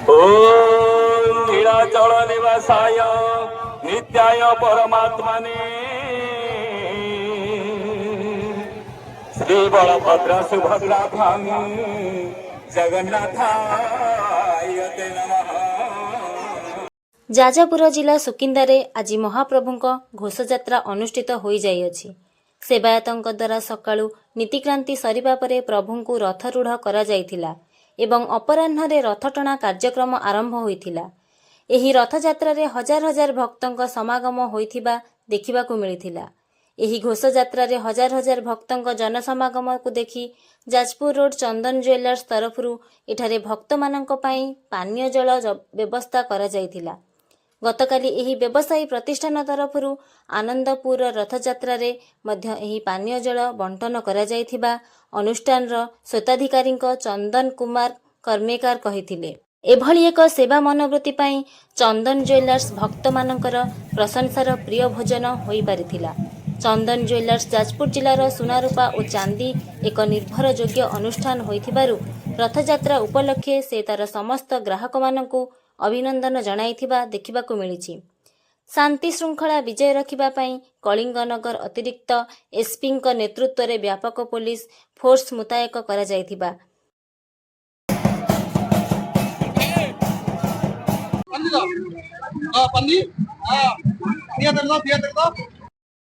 ओम नीलाचल निवासाय नित्याय परमात्मने श्री बलभद्र सुभद्रा स्वामी जगन्नाथाय ते नमः। ଯାଜପୁର ଜିଲ୍ଲା ସୁକିନ୍ଦାରେ ଆଜି ମହାପ୍ରଭୁଙ୍କ ଘୋଷଯାତ୍ରା ଅନୁଷ୍ଠିତ ହୋଇଯାଇଅଛି। ସେବାୟତଙ୍କ ଦ୍ୱାରା ସକାଳୁ ନୀତିକ୍ରାନ୍ତି ସରିବା ପରେ ପ୍ରଭୁଙ୍କୁ ରଥରୂଢ଼ କରାଯାଇଥିଲା ଏବଂ ଅପରାହ୍ନରେ ରଥଟଣା କାର୍ଯ୍ୟକ୍ରମ ଆରମ୍ଭ ହୋଇଥିଲା। ଏହି ରଥଯାତ୍ରାରେ ହଜାର ହଜାର ଭକ୍ତଙ୍କ ସମାଗମ ହୋଇଥିବା ଦେଖିବାକୁ ମିଳିଥିଲା। ଏହି ଘୋଷଯାତ୍ରାରେ ହଜାର ହଜାର ଭକ୍ତଙ୍କ ଜନସମାଗମକୁ ଦେଖି ଯାଜପୁର ରୋଡ୍ ଚନ୍ଦନ ଜୁଏଲର୍ସ ତରଫରୁ ଏଠାରେ ଭକ୍ତମାନଙ୍କ ପାଇଁ ପାନୀୟ ଜଳ ବ୍ୟବସ୍ଥା କରାଯାଇଥିଲା। ଗତକାଲି ଏହି ବ୍ୟବସାୟୀ ପ୍ରତିଷ୍ଠାନ ତରଫରୁ ଆନନ୍ଦପୁର ରଥଯାତ୍ରାରେ ମଧ୍ୟ ଏହି ପାନୀୟ ଜଳ ବଣ୍ଟନ କରାଯାଇଥିବା ଅନୁଷ୍ଠାନର ସ୍ୱତ୍ୱାଧିକାରୀଙ୍କ ଚନ୍ଦନ କୁମାର କର୍ମେକାର କହିଥିଲେ। ଏଭଳି ଏକ ସେବା ମନୋବୃତ୍ତି ପାଇଁ ଚନ୍ଦନ ଜୁଏଲର୍ସ ଭକ୍ତମାନଙ୍କର ପ୍ରଶଂସାର ପ୍ରିୟ ଭୋଜନ ହୋଇପାରିଥିଲା। ଚନ୍ଦନ ଜୁଏଲର୍ସ ଯାଜପୁର ଜିଲ୍ଲାର ସୁନାରୂପା ଓ ଚାନ୍ଦି ଏକ ନିର୍ଭରଯୋଗ୍ୟ ଅନୁଷ୍ଠାନ ହୋଇଥିବାରୁ ରଥଯାତ୍ରା ଉପଲକ୍ଷେ ସେ ତାର ସମସ୍ତ ଗ୍ରାହକମାନଙ୍କୁ ଅଭିନନ୍ଦନ ଜଣାଇଥିବା ଦେଖିବାକୁ ମିଳିଛି। ଶାନ୍ତି ଶୃଙ୍ଖଳା ବିଜୟ ରଖିବା ପାଇଁ କଳିଙ୍ଗନଗର ଅତିରିକ୍ତ ଏସ୍ପିଙ୍କ ନେତୃତ୍ୱରେ ବ୍ୟାପକ ପୋଲିସ ଫୋର୍ସ ମୁତୟନ କରାଯାଇଥିବା Pandi,